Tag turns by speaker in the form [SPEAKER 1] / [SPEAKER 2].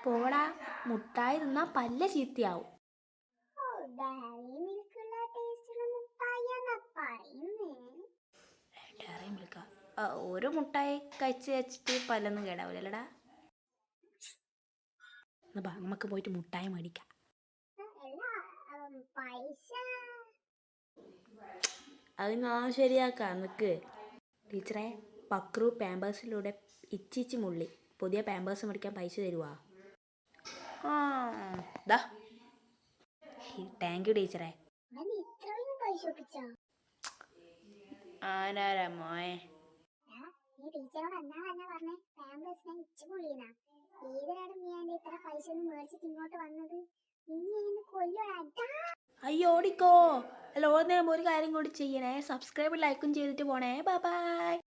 [SPEAKER 1] പോടാ, മുട്ടായി തിന്നാ പല്ല ചീത്തയാവും. ഓരോ മുട്ടായി കഴിച്ച് വെച്ചിട്ട് പല്ലൊന്നും കേടാവൂലല്ലടാ. നമുക്ക് പോയിട്ട് മുട്ടായി മേടിക്കാം. അത് ഞാൻ ശരിയാക്കാം, നിക്ക്. ടീച്ചറെ, പക്രു പാമ്പേഴ്സിലൂടെ ഇച്ചിച്ചി മുള്ളി. പുതിയ പാമ്പേഴ്സ് മേടിക്കാൻ പൈസ തരുവാ? താങ്ക് യു ടീച്ചറെ. ആരാരാ മോയെ? അയ്യോ ഓടിക്കോ. അല്ല, ഓടുന്നതിന് ഒരു കാര്യം കൂടി ചെയ്യണേ. സബ്സ്ക്രൈബ് ലൈക്കും ചെയ്തിട്ട് പോണേ. Bye bye.